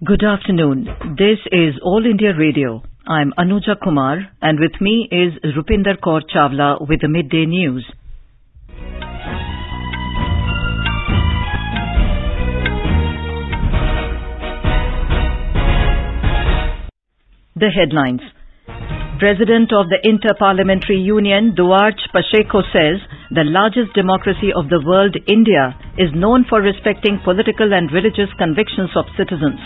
Good afternoon. This is All India Radio. I'm Anuja Kumar and with me is Rupinder Kaur Chawla with the Midday News. The headlines. President of the Inter-Parliamentary Union, Duarte Pacheco, says the largest democracy of the world, India, is known for respecting political and religious convictions of citizens.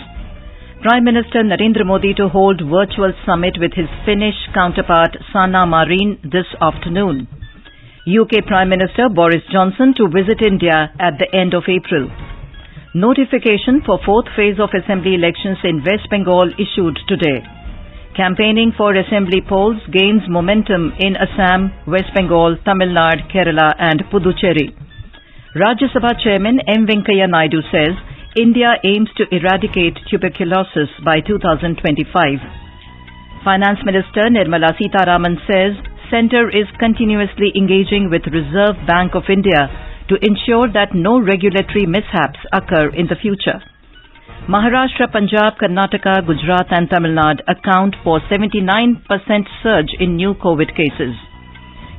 Prime Minister Narendra Modi to hold virtual summit with his Finnish counterpart Sanna Marin this afternoon. UK Prime Minister Boris Johnson to visit India at the end of April. Notification for fourth phase of assembly elections in West Bengal issued today. Campaigning for assembly polls gains momentum in Assam, West Bengal, Tamil Nadu, Kerala and Puducherry. Rajya Sabha Chairman M. Venkaiah Naidu says India aims to eradicate tuberculosis by 2025. Finance Minister Nirmala Sitharaman says Centre is continuously engaging with Reserve Bank of India to ensure that no regulatory mishaps occur in the future. Maharashtra, Punjab, Karnataka, Gujarat and Tamil Nadu account for 79% surge in new COVID cases.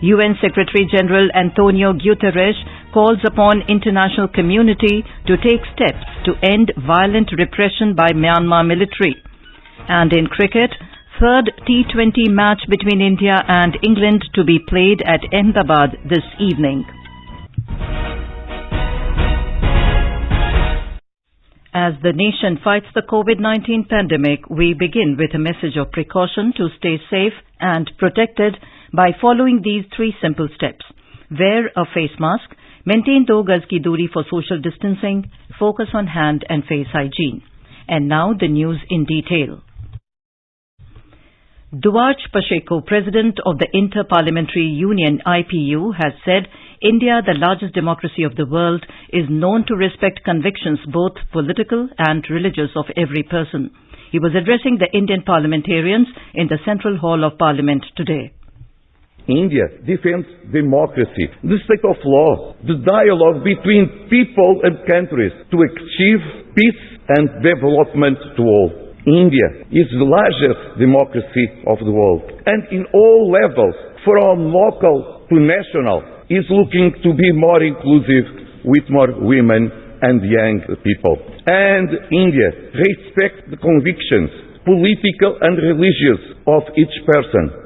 UN Secretary General Antonio Guterres calls upon international community to take steps to end violent repression by Myanmar military. And in cricket, third T20 match between India and England to be played at Ahmedabad this evening. As the nation fights the COVID-19 pandemic, we begin with a message of precaution to stay safe and protected by following these three simple steps. Wear a face mask, maintain 2 gaz ki duri for social distancing, focus on hand and face hygiene. And now the news in detail. Duarte Pacheco, President of the Inter-Parliamentary Union IPU, has said India, the largest democracy of the world, is known to respect convictions both political and religious of every person. He was addressing the Indian parliamentarians in the Central Hall of Parliament today. India defends democracy, the state of law, the dialogue between people and countries to achieve peace and development to all. India is the largest democracy of the world and in all levels, from local to national, is looking to be more inclusive with more women and young people. And India respects the convictions, political and religious, of each person.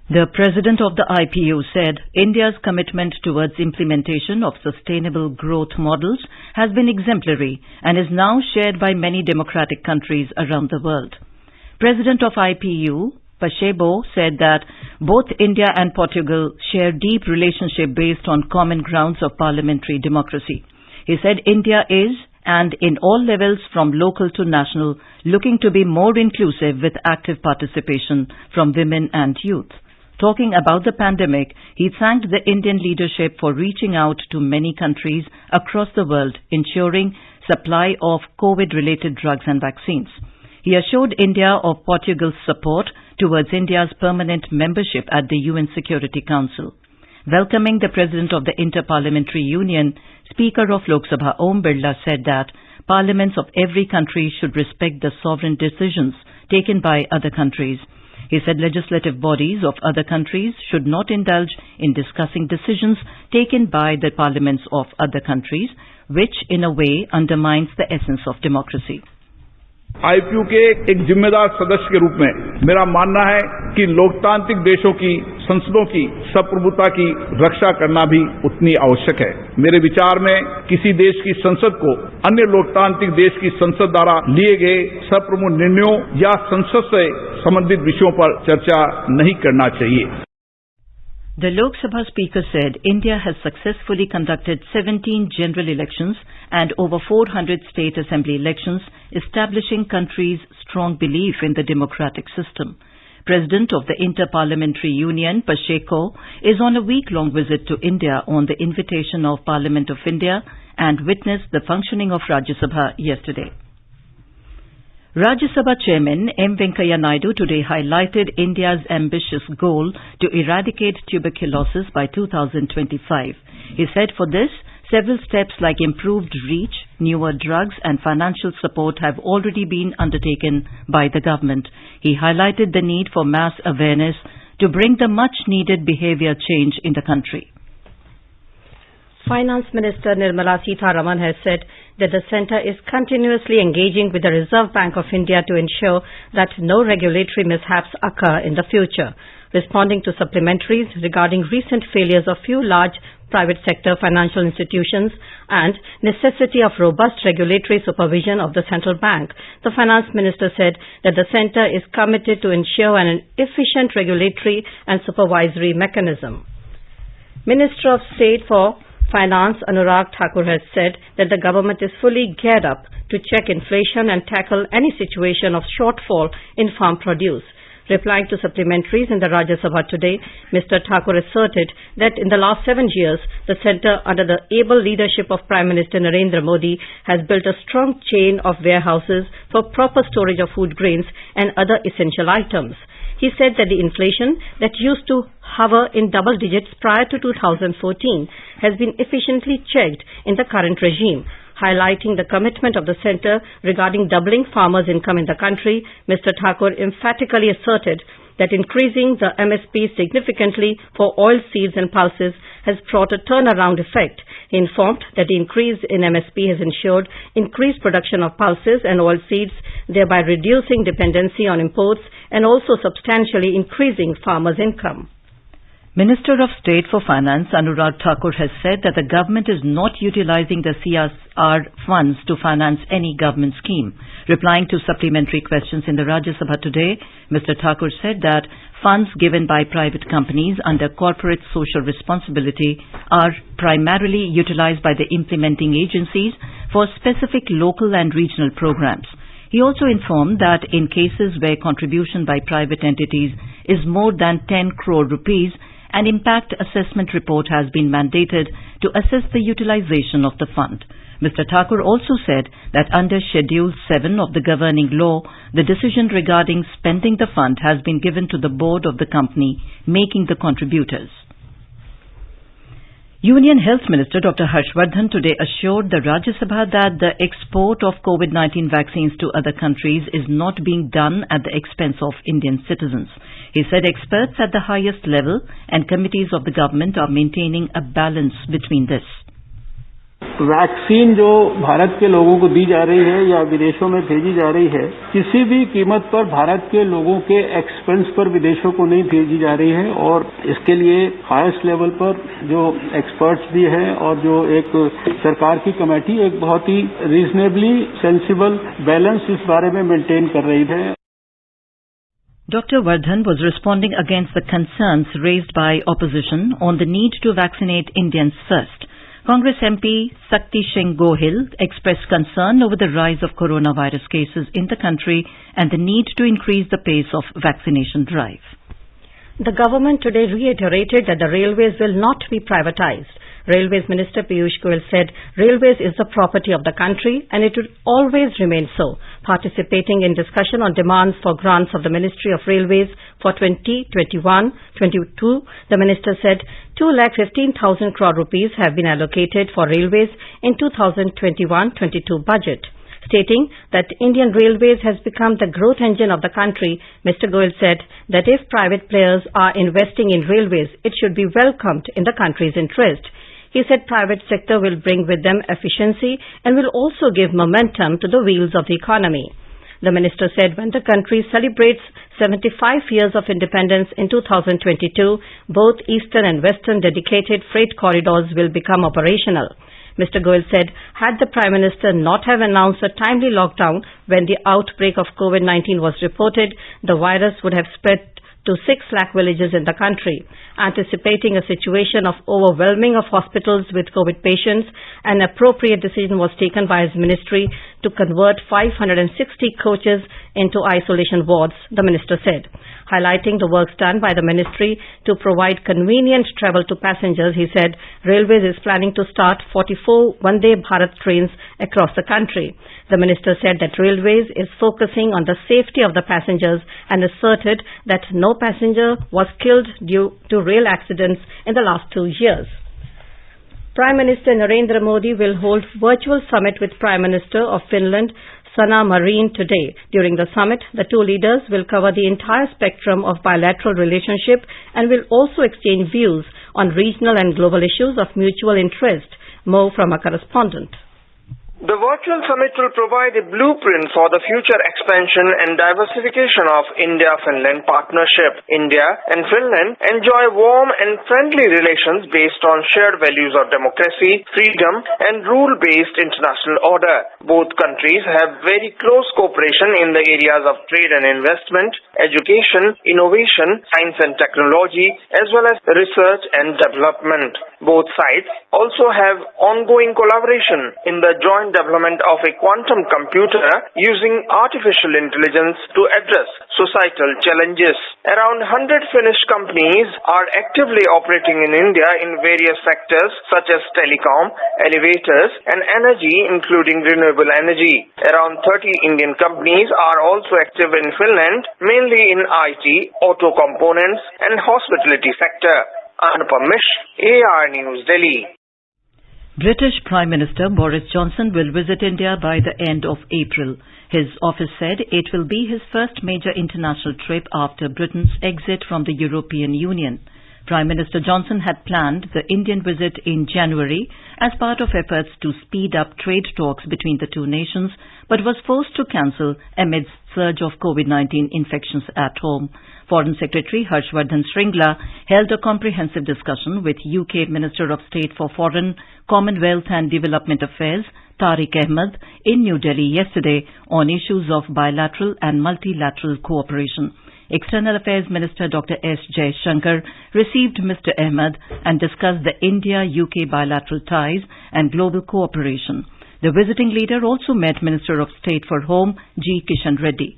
The President of the IPU said India's commitment towards implementation of sustainable growth models has been exemplary and is now shared by many democratic countries around the world. President of IPU, Pacheco, said that both India and Portugal share deep relationship based on common grounds of parliamentary democracy. He said India is, and in all levels from local to national, looking to be more inclusive with active participation from women and youth. Talking about the pandemic, he thanked the Indian leadership for reaching out to many countries across the world, ensuring supply of COVID-related drugs and vaccines. He assured India of Portugal's support towards India's permanent membership at the UN Security Council. Welcoming the President of the Inter-Parliamentary Union, Speaker of Lok Sabha Om Birla said that parliaments of every country should respect the sovereign decisions taken by other countries. He said legislative bodies of other countries should not indulge in discussing decisions taken by the parliaments of other countries, which in a way undermines the essence of democracy. IPU के एक जिम्मेदार सदस्य के रूप में मेरा मानना है कि लोकतांत्रिक देशों की संसदों की संप्रभुता की रक्षा करना भी उतनी आवश्यक है। मेरे विचार में किसी देश की संसद को अन्य लोकतांत्रिक देश की संसद द्वारा लिए गए सर्वप्रमुख निर्णयों या संसद से संबंधित विषयों पर चर्चा नहीं करना चाहिए। The Lok Sabha Speaker said India has successfully conducted 17 general elections and over 400 state assembly elections, establishing country's strong belief in the democratic system. President of the Inter-Parliamentary Union, Pacheco, is on a week-long visit to India on the invitation of Parliament of India and witnessed the functioning of Rajya Sabha yesterday. Rajya Sabha Chairman M. Venkaiah Naidu today highlighted India's ambitious goal to eradicate tuberculosis by 2025. He said for this, Several steps like improved reach, newer drugs and financial support have already been undertaken by the government. He highlighted the need for mass awareness to bring the much-needed behavior change in the country. Finance Minister Nirmala Sitharaman has said that the centre is continuously engaging with the Reserve Bank of India to ensure that no regulatory mishaps occur in the future. Responding to supplementaries regarding recent failures of few large private sector financial institutions and necessity of robust regulatory supervision of the central bank, the Finance Minister said that the centre is committed to ensure an efficient regulatory and supervisory mechanism. Minister of State for Finance Anurag Thakur has said that the government is fully geared up to check inflation and tackle any situation of shortfall in farm produce. Replying to supplementaries in the Rajya Sabha today, Mr. Thakur asserted that in the last 7 years, the centre under the able leadership of Prime Minister Narendra Modi has built a strong chain of warehouses for proper storage of food grains and other essential items. He said that the inflation that used to hover in double digits prior to 2014 has been efficiently checked in the current regime. Highlighting the commitment of the centre regarding doubling farmers' income in the country, Mr. Thakur emphatically asserted that increasing the MSP significantly for oil seeds and pulses has brought a turnaround effect. He informed that the increase in MSP has ensured increased production of pulses and oil seeds, thereby reducing dependency on imports and also substantially increasing farmers' income. Minister of State for Finance Anurag Thakur has said that the government is not utilizing the CSR funds to finance any government scheme. Replying to supplementary questions in the Rajya Sabha today, Mr. Thakur said that funds given by private companies under corporate social responsibility are primarily utilized by the implementing agencies for specific local and regional programs. He also informed that in cases where contribution by private entities is more than 10 crore rupees, an impact assessment report has been mandated to assess the utilization of the fund. Mr. Thakur also said that under Schedule 7 of the governing law, the decision regarding spending the fund has been given to the board of the company making the contributors. Union Health Minister Dr. Harshvardhan today assured the Rajya Sabha that the export of COVID-19 vaccines to other countries is not being done at the expense of Indian citizens. He said experts at the highest level and committees of the government are maintaining a balance between this. Vaccine जो भारत के लोगों को दी जा रही है या विदेशों में भेजी जा रही है, किसी भी कीमत पर भारत के लोगों के एक्सपेंस पर विदेशों को नहीं भेजी जा रही है और इसके लिए हाईएस्ट लेवल पर जो एक्सपर्ट्स भी हैं और जो एक सरकार की कमेटी एक बहुत ही रीजनेबली सेंसिबल बैलेंस इस बारे में मेंटेन कर रही है. Dr. Vardhan was responding against the concerns raised by opposition on the need to vaccinate Indians first. Congress MP Sakti Singh Gohil expressed concern over the rise of coronavirus cases in the country and the need to increase the pace of vaccination drive. The government today reiterated that the railways will not be privatized. Railways Minister Piyush Goyal said railways is the property of the country and it will always remain so. Participating in discussion on demands for grants of the Ministry of Railways for 2021-22, the minister said 2,15,000 crore rupees have been allocated for railways in 2021-22 budget. Stating that Indian Railways has become the growth engine of the country, Mr. Goyal said that if private players are investing in railways, it should be welcomed in the country's interest. He said private sector will bring with them efficiency and will also give momentum to the wheels of the economy. The minister said when the country celebrates 75 years of independence in 2022, both eastern and western dedicated freight corridors will become operational. Mr. Goyal said, had the Prime Minister not have announced a timely lockdown when the outbreak of COVID-19 was reported, the virus would have spread to 6 lakh villages in the country. Anticipating a situation of overwhelming of hospitals with COVID patients, an appropriate decision was taken by his ministry to convert 560 coaches into isolation wards, the minister said. Highlighting the works done by the ministry to provide convenient travel to passengers, he said Railways is planning to start 44 Vande Bharat trains across the country. The minister said that Railways is focusing on the safety of the passengers and asserted that no passenger was killed due to rail accidents in the last 2 years. Prime Minister Narendra Modi will hold virtual summit with Prime Minister of Finland, Sanna Marin, today. During the summit, the two leaders will cover the entire spectrum of bilateral relationship and will also exchange views on regional and global issues of mutual interest. More from our correspondent. The virtual summit will provide a blueprint for the future expansion and diversification of India-Finland partnership. India and Finland enjoy warm and friendly relations based on shared values of democracy, freedom, and rule-based international order. Both countries have very close cooperation in the areas of trade and investment, education, innovation, science and technology, as well as research and development. Both sides also have ongoing collaboration in the joint development of a quantum computer using artificial intelligence to address societal challenges. Around 100 Finnish companies are actively operating in India in various sectors such as telecom, elevators, and energy, including renewable energy. Around 30 Indian companies are also active in Finland, mainly in IT, auto components, and hospitality sector. Anupam Mish, AR News, Delhi. British Prime Minister Boris Johnson will visit India by the end of April. His office said it will be his first major international trip after Britain's exit from the European Union. Prime Minister Johnson had planned the Indian visit in January as part of efforts to speed up trade talks between the two nations, but was forced to cancel amidst surge of COVID-19 infections at home. Foreign Secretary Harshvardhan Shringla held a comprehensive discussion with UK Minister of State for Foreign, Commonwealth and Development Affairs, Tariq Ahmed, in New Delhi yesterday on issues of bilateral and multilateral cooperation. External Affairs Minister Dr. S. Jaishankar received Mr. Ahmed and discussed the India-UK bilateral ties and global cooperation. The visiting leader also met Minister of State for Home, G. Kishan Reddy.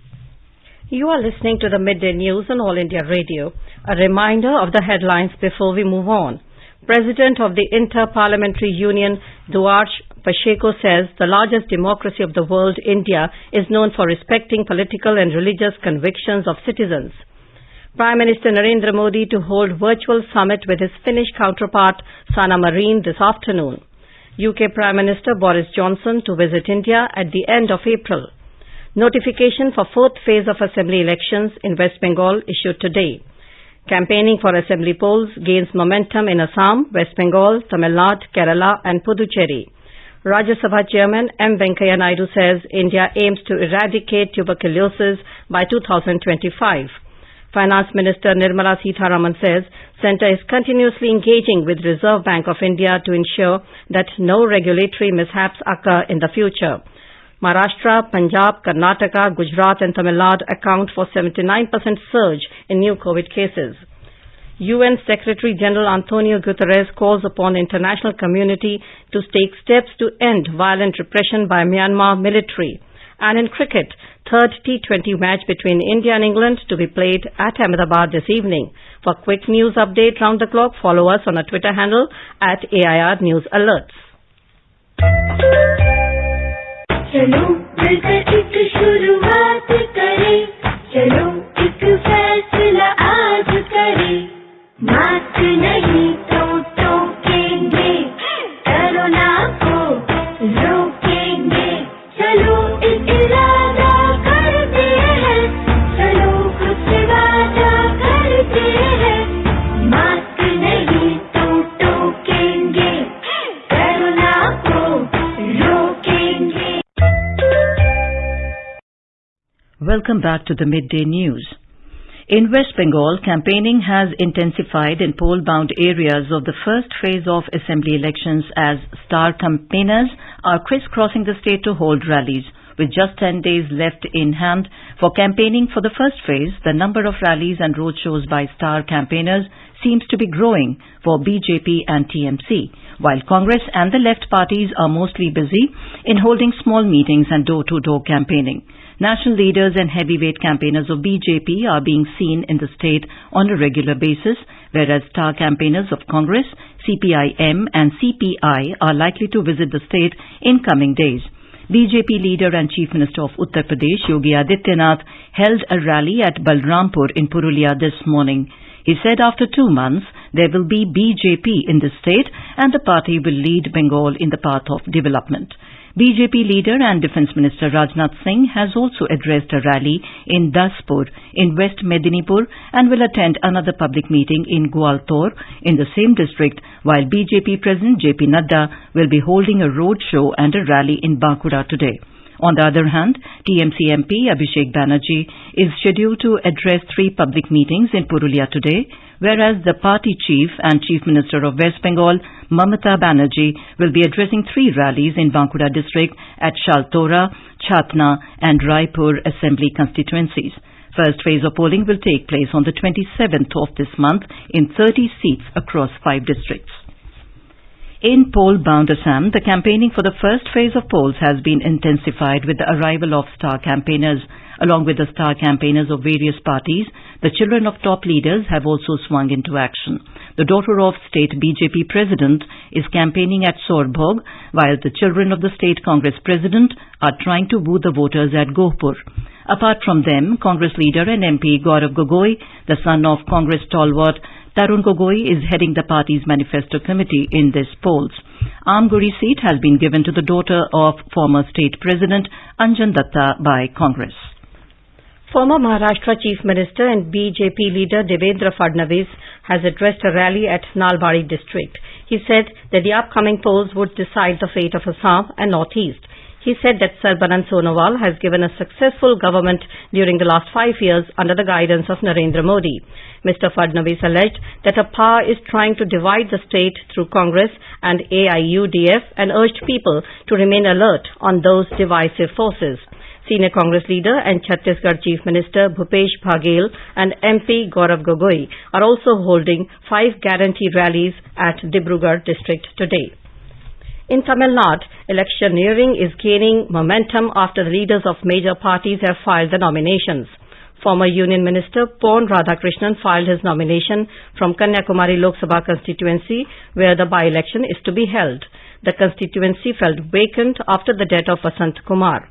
You are listening to the Midday News on All India Radio. A reminder of the headlines before we move on. President of the Inter-Parliamentary Union, Duarche Pacheco, says the largest democracy of the world, India, is known for respecting political and religious convictions of citizens. Prime Minister Narendra Modi to hold virtual summit with his Finnish counterpart, Sanna Marin, this afternoon. UK Prime Minister Boris Johnson to visit India at the end of April. Notification for fourth phase of assembly elections in West Bengal issued today. Campaigning for assembly polls gains momentum in Assam, West Bengal, Tamil Nadu, Kerala and Puducherry. Rajya Sabha Chairman M. Venkaiah Naidu says India aims to eradicate tuberculosis by 2025. Finance Minister Nirmala Sitharaman says Centre is continuously engaging with Reserve Bank of India to ensure that no regulatory mishaps occur in the future. Maharashtra, Punjab, Karnataka, Gujarat and Tamil Nadu account for 79% surge in new COVID cases. UN Secretary General Antonio Guterres calls upon the international community to take steps to end violent repression by Myanmar military. And in cricket, third T20 match between India and England to be played at Ahmedabad this evening. For quick news update round the clock, follow us on our Twitter handle at AIR News Alerts. चलो मिलकर एक शुरुआत करें, चलो एक फैसला आज करें, मास्क नहीं तो टोकेंगे, कोरोना को रोकेंगे, चलो एक इरादा करते हैं, चलो खुद से वादा करते हैं, मास्क नहीं तो टोकेंगे, कोरोना को रोकेंगे. Welcome back to the Midday News. In West Bengal, campaigning has intensified in poll-bound areas of the first phase of assembly elections as star campaigners are crisscrossing the state to hold rallies. With just 10 days left in hand for campaigning for the first phase, the number of rallies and roadshows by star campaigners seems to be growing for BJP and TMC, while Congress and the left parties are mostly busy in holding small meetings and door-to-door campaigning. National leaders and heavyweight campaigners of BJP are being seen in the state on a regular basis, whereas star campaigners of Congress, CPIM and CPI are likely to visit the state in coming days. BJP leader and Chief Minister of Uttar Pradesh, Yogi Adityanath, held a rally at Balrampur in Purulia this morning. He said after 2 months, there will be BJP in the state and the party will lead Bengal in the path of development. BJP leader and Defence Minister Rajnath Singh has also addressed a rally in Daspur in West Medinipur and will attend another public meeting in Gwalior in the same district, while BJP President JP Nadda will be holding a road show and a rally in Bankura today. On the other hand, TMC MP Abhishek Banerjee is scheduled to address 3 public meetings in Purulia today, whereas the party chief and Chief Minister of West Bengal, Mamata Banerjee, will be addressing 3 rallies in Bankura district at Shaltora, Chatna and Raipur assembly constituencies. First phase of polling will take place on the 27th of this month in 30 seats across 5 districts. In poll-bound Assam, the campaigning for the first phase of polls has been intensified with the arrival of star campaigners. Along with the star campaigners of various parties, the children of top leaders have also swung into action. The daughter of state BJP president is campaigning at Sorbhog, while the children of the state Congress president are trying to woo the voters at Gohpur. Apart from them, Congress leader and MP Gaurav Gogoi, the son of Congress stalwart Tarun Gogoi, is heading the party's manifesto committee in these polls. Amguri seat has been given to the daughter of former state president Anjan Datta by Congress. Former Maharashtra Chief Minister and BJP leader Devendra Fadnavis has addressed a rally at Nalbari district. He said that the upcoming polls would decide the fate of Assam and Northeast. He said that Sarbanan Sonowal has given a successful government during the last 5 years under the guidance of Narendra Modi. Mr. Fadnavis alleged that a power is trying to divide the state through Congress and AIUDF and urged people to remain alert on those divisive forces. Senior Congress leader and Chhattisgarh Chief Minister Bhupesh Baghel and MP Gaurav Gogoi are also holding 5 guarantee rallies at Dibrugarh district today. In Tamil Nadu, electioneering is gaining momentum after the leaders of major parties have filed the nominations. Former Union Minister Pon Radhakrishnan filed his nomination from Kanyakumari Lok Sabha constituency, where the by-election is to be held. The constituency felt vacant after the death of Vasant Kumar.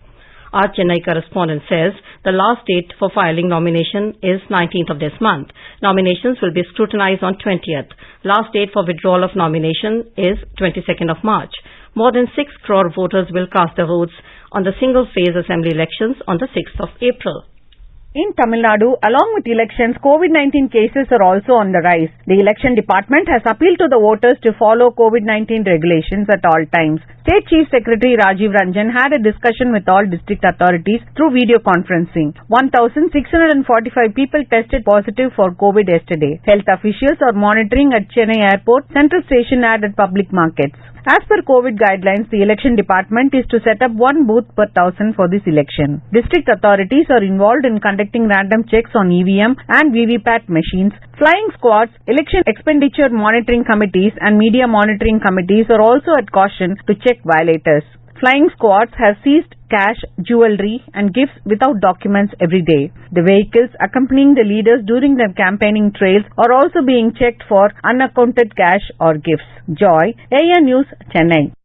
Our Chennai correspondent says the last date for filing nomination is 19th of this month. Nominations will be scrutinized on 20th. Last date for withdrawal of nomination is 22nd of March. More than 6 crore voters will cast their votes on the single-phase assembly elections on the 6th of April. In Tamil Nadu, along with elections, COVID-19 cases are also on the rise. The election department has appealed to the voters to follow COVID-19 regulations at all times. State Chief Secretary Rajiv Ranjan had a discussion with all district authorities through video conferencing. 1,645 people tested positive for COVID yesterday. Health officials are monitoring at Chennai Airport, Central Station and at public markets. As per COVID guidelines, the election department is to set up 1 booth per 1,000 for this election. District authorities are involved in conducting random checks on EVM and VVPAT machines. Flying squads, election expenditure monitoring committees and media monitoring committees are also at caution to check violators. Flying squads have seized cash, jewelry and gifts without documents every day. The vehicles accompanying the leaders during their campaigning trails are also being checked for unaccounted cash or gifts. Joy, AN News, Chennai.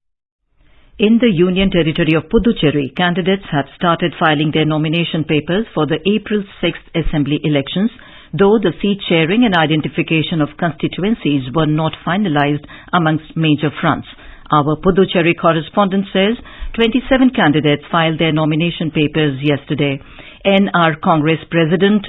In the Union Territory of Puducherry, candidates have started filing their nomination papers for the April 6th Assembly elections, though the seat sharing and identification of constituencies were not finalized amongst major fronts. Our Puducherry correspondent says 27 candidates filed their nomination papers yesterday. NR Congress President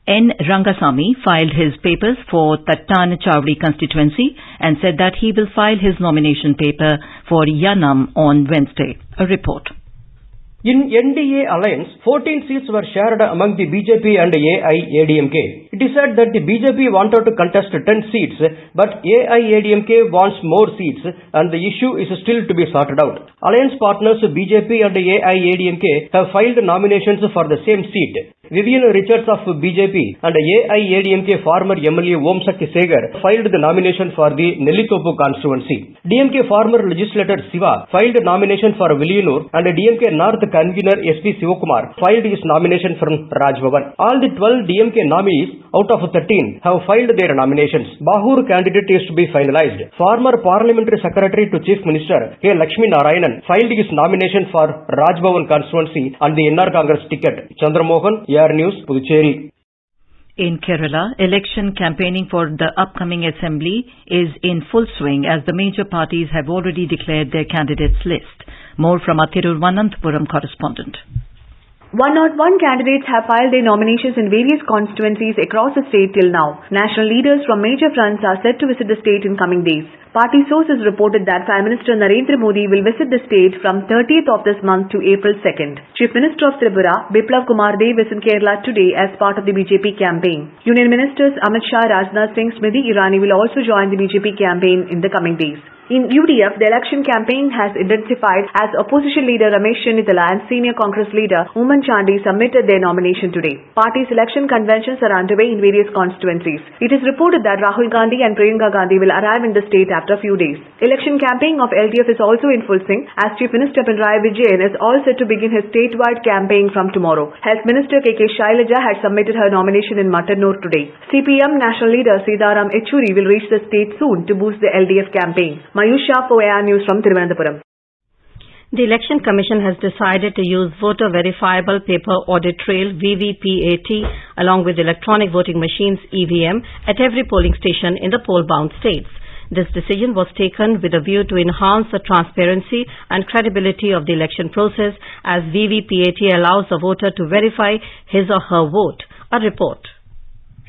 N. Rangasamy filed his papers for Tattan Chowdi constituency and said that he will file his nomination paper for Yanam on Wednesday. A report. In NDA alliance, 14 seats were shared among the BJP and AIADMK. It is said that the BJP wanted to contest 10 seats, but AIADMK wants more seats and the issue is still to be sorted out. Alliance partners BJP and AIADMK have filed nominations for the same seat. Vivian Richards of BJP and AIADMK former MLA Om Shakti Segar filed the nomination for the Nellitopu constituency. DMK former legislator Siva filed nomination for Viliyanur and DMK North convener SP Sivakumar filed his nomination from Rajbhavan. All the 12 DMK nominees out of 13 have filed their nominations. Bahur candidate is to be finalized. Former Parliamentary Secretary to Chief Minister K. Lakshmi Narayanan filed his nomination for Rajbhavan constituency on the NR Congress ticket. Chandramohan, AR News, Puducherry. In Kerala, election campaigning for the upcoming assembly is in full swing as the major parties have already declared their candidates list. More from our Thiruvananthapuram correspondent. 101 candidates have filed their nominations in various constituencies across the state till now. National leaders from major fronts are set to visit the state in coming days. Party sources reported that Prime Minister Narendra Modi will visit the state from 30th of this month to April 2nd. Chief Minister of Tripura, Biplav Kumar Dev, is in Kerala today as part of the BJP campaign. Union Ministers Amit Shah, Rajnath Singh, Smriti Irani will also join the BJP campaign in the coming days. In UDF, the election campaign has intensified as opposition leader Ramesh Chennithala and senior Congress leader Oomen Chandy submitted their nomination today. Party's election conventions are underway in various constituencies. It is reported that Rahul Gandhi and Priyanka Gandhi will arrive in the state after a few days. Election campaign of LDF is also in full swing as Chief Minister Pinarayi Vijayan is all set to begin his statewide campaign from tomorrow. Health Minister KK Shailaja had submitted her nomination in Matanur today. CPM national leader Sitaram Yechury will reach the state soon to boost the LDF campaign. Mayusha for AR News from Thiruvananthapuram. The Election Commission has decided to use voter verifiable paper audit trail VVPAT along with electronic voting machines EVM at every polling station in the poll-bound states. This decision was taken with a view to enhance the transparency and credibility of the election process as VVPAT allows the voter to verify his or her vote. A report.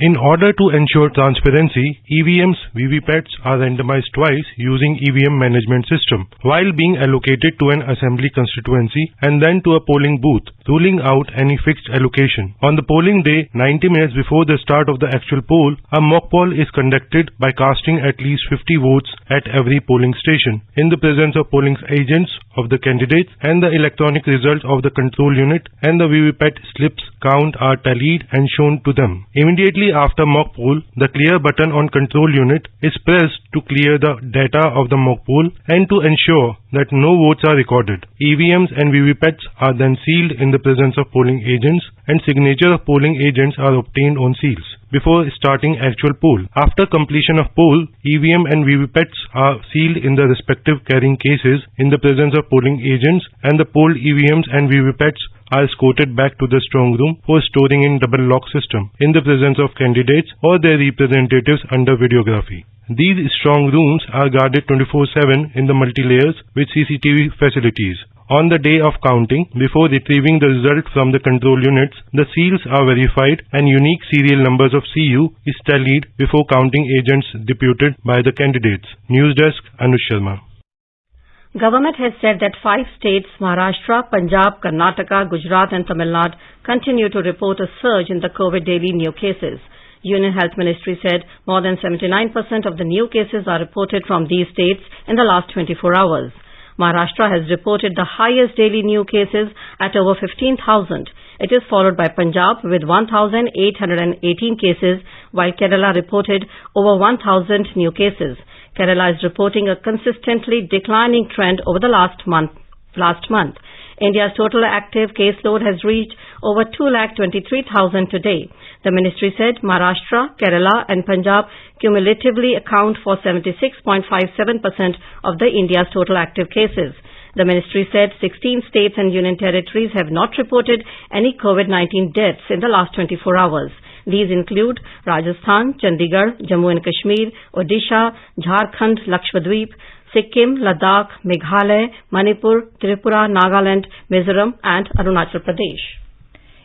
In order to ensure transparency, EVMs, VVPATs are randomized twice using EVM management system while being allocated to an assembly constituency and then to a polling booth, ruling out any fixed allocation. On the polling day, 90 minutes before the start of the actual poll, a mock poll is conducted by casting at least 50 votes at every polling station in the presence of polling agents of the candidates, and the electronic result of the control unit and the VVPAT slips count are tallied and shown to them. Immediately after mock poll, the clear button on control unit is pressed to clear the data of the mock poll and to ensure that no votes are recorded. EVMs and VVPATs are then sealed in the presence of polling agents and signature of polling agents are obtained on seals before starting actual poll. After completion of poll, EVM and VVPATs are sealed in the respective carrying cases in the presence of polling agents, and the polled EVMs and VVPATs are escorted back to the strong room for storing in double lock system in the presence of candidates or their representatives under videography. These strong rooms are guarded 24/7 in the multi-layers with CCTV facilities. On the day of counting, before retrieving the result from the control units, the seals are verified and unique serial numbers of CU is tallied before counting agents deputed by the candidates. News Desk, Anush Sharma. Government has said that 5 states, Maharashtra, Punjab, Karnataka, Gujarat and Tamil Nadu, continue to report a surge in the COVID daily new cases. Union Health Ministry said more than 79% of the new cases are reported from these states in the last 24 hours. Maharashtra has reported the highest daily new cases at over 15,000. It is followed by Punjab with 1,818 cases, while Kerala reported over 1,000 new cases. Kerala is reporting a consistently declining trend over the last month. India's total active caseload has reached over 2,23,000 today. The ministry said Maharashtra, Kerala and Punjab cumulatively account for 76.57% of the India's total active cases. The ministry said 16 states and union territories have not reported any COVID-19 deaths in the last 24 hours. These include Rajasthan, Chandigarh, Jammu and Kashmir, Odisha, Jharkhand, Lakshadweep, Sikkim, Ladakh, Meghalaya, Manipur, Tripura, Nagaland, Mizoram and Arunachal Pradesh.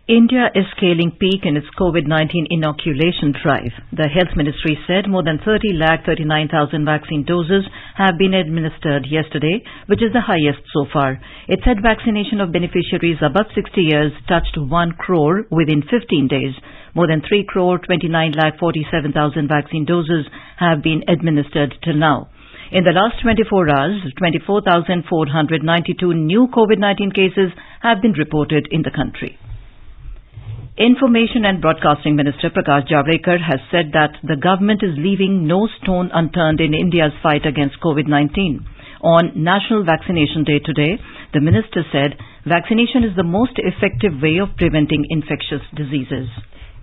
India is scaling peak in its COVID-19 inoculation drive. The Health Ministry said more than 30,39,000 vaccine doses have been administered yesterday, which is the highest so far. It said vaccination of beneficiaries above 60 years touched 1 crore within 15 days. More than 3,29,47,000 vaccine doses have been administered till now. In the last 24 hours, 24,492 new COVID-19 cases have been reported in the country. Information and Broadcasting Minister Prakash Javadekar has said that the government is leaving no stone unturned in India's fight against COVID-19. On National Vaccination Day today, the minister said vaccination is the most effective way of preventing infectious diseases.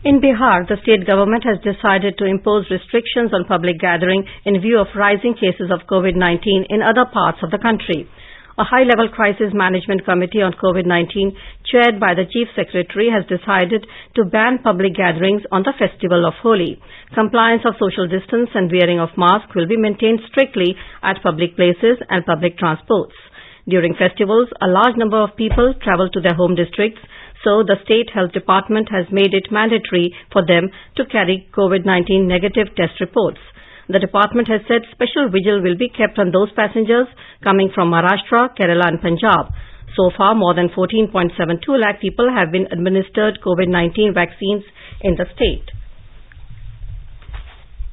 In Bihar, the state government has decided to impose restrictions on public gathering in view of rising cases of COVID-19 in other parts of the country. A high-level crisis management committee on COVID-19, chaired by the Chief Secretary, has decided to ban public gatherings on the festival of Holi. Compliance of social distance and wearing of masks will be maintained strictly at public places and public transports. During festivals, a large number of people travel to their home districts, so the State Health Department has made it mandatory for them to carry COVID-19 negative test reports. The department has said special vigil will be kept on those passengers coming from Maharashtra, Kerala and Punjab. So far, more than 14.72 lakh people have been administered COVID-19 vaccines in the state.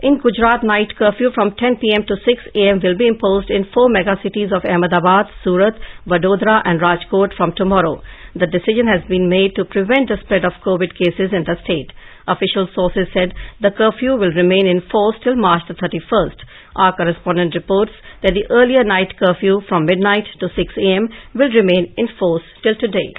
In Gujarat, night curfew from 10 p.m. to 6 a.m. will be imposed in 4 megacities of Ahmedabad, Surat, Vadodara and Rajkot from tomorrow. The decision has been made to prevent the spread of COVID cases in the state. Official sources said the curfew will remain in force till March the 31st. Our correspondent reports that the earlier night curfew from midnight to 6 a.m. will remain in force till today.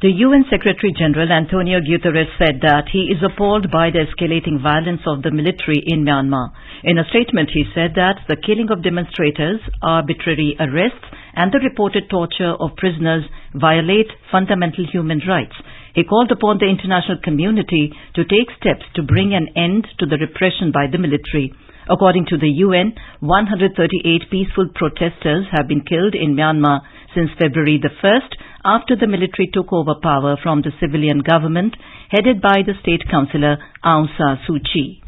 The UN Secretary-General Antonio Guterres said that he is appalled by the escalating violence of the military in Myanmar. In a statement, he said that the killing of demonstrators, arbitrary arrests, and the reported torture of prisoners violate fundamental human rights. He called upon the international community to take steps to bring an end to the repression by the military. According to the UN, 138 peaceful protesters have been killed in Myanmar since February the 1st, after the military took over power from the civilian government headed by the state councillor Aung San Suu Kyi.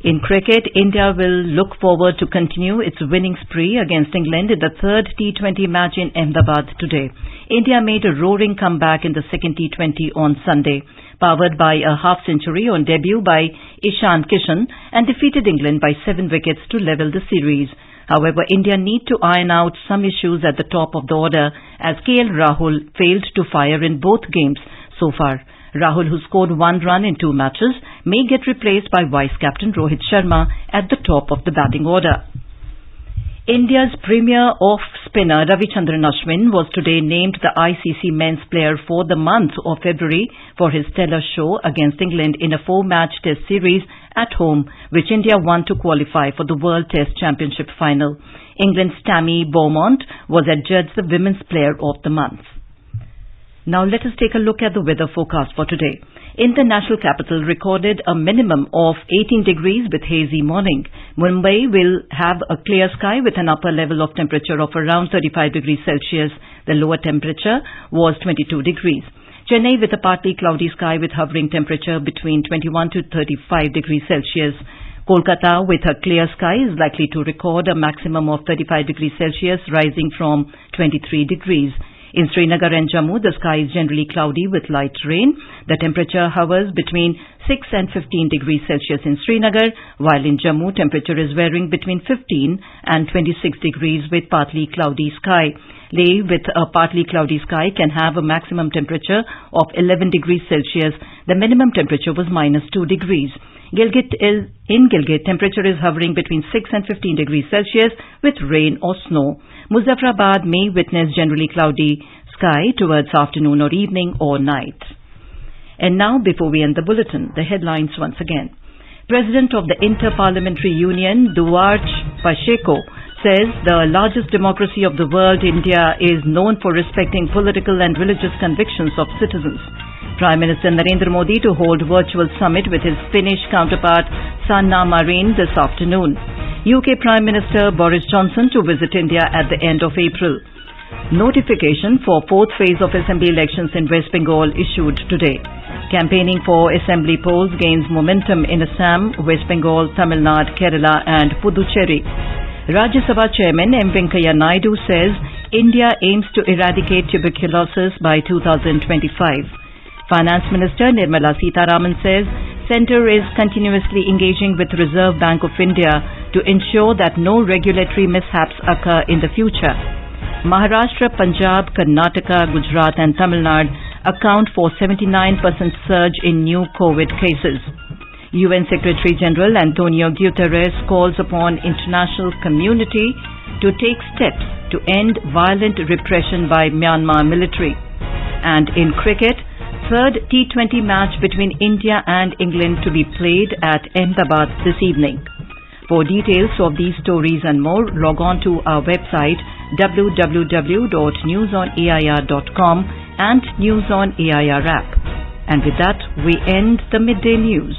In cricket, India will look forward to continue its winning spree against England in the third T20 match in Ahmedabad today. India made a roaring comeback in the second T20 on Sunday, powered by a half-century on debut by Ishan Kishan, and defeated England by 7 wickets to level the series. However, India need to iron out some issues at the top of the order as KL Rahul failed to fire in both games so far. Rahul, who scored 1 run in 2 matches, may get replaced by Vice-Captain Rohit Sharma at the top of the batting order. India's premier off-spinner Ravichandran Ashwin was today named the ICC Men's Player for the month of February for his stellar show against England in a 4-match test series at home, which India won to qualify for the World Test Championship final. England's Tammy Beaumont was adjudged the Women's Player of the Month. Now let us take a look at the weather forecast for today. In the national capital recorded a minimum of 18 degrees with hazy morning. Mumbai will have a clear sky with an upper level of temperature of around 35 degrees Celsius. The lower temperature was 22 degrees. Chennai with a partly cloudy sky with hovering temperature between 21 to 35 degrees Celsius. Kolkata with a clear sky is likely to record a maximum of 35 degrees Celsius rising from 23 degrees. In Srinagar and Jammu, the sky is generally cloudy with light rain. The temperature hovers between 6 and 15 degrees Celsius in Srinagar, while in Jammu, temperature is varying between 15 and 26 degrees with partly cloudy sky. Leh, with a partly cloudy sky, can have a maximum temperature of 11 degrees Celsius. The minimum temperature was -2 degrees. In Gilgit, temperature is hovering between 6 and 15 degrees Celsius with rain or snow. Muzaffarabad may witness generally cloudy sky towards afternoon or evening or night. And now, before we end the bulletin, the headlines once again. President of the Inter-Parliamentary Union, Duarche Pacheco, says the largest democracy of the world, India, is known for respecting political and religious convictions of citizens. Prime Minister Narendra Modi to hold virtual summit with his Finnish counterpart Sanna Marin this afternoon. UK Prime Minister Boris Johnson to visit India at the end of April. Notification for 4th phase of Assembly elections in West Bengal issued today. Campaigning for Assembly polls gains momentum in Assam, West Bengal, Tamil Nadu, Kerala and Puducherry. Rajya Sabha Chairman M. Venkaiah Naidu says India aims to eradicate tuberculosis by 2025. Finance Minister Nirmala Sitharaman says Centre is continuously engaging with Reserve Bank of India to ensure that no regulatory mishaps occur in the future. Maharashtra, Punjab, Karnataka, Gujarat and Tamil Nadu account for 79% surge in new COVID cases. UN Secretary-General Antonio Guterres calls upon international community to take steps to end violent repression by Myanmar military. And in cricket, third T20 match between India and England to be played at Ahmedabad this evening. For details of these stories and more, log on to our website www.newsonair.com and News on AIR app. And with that, we end the Midday News.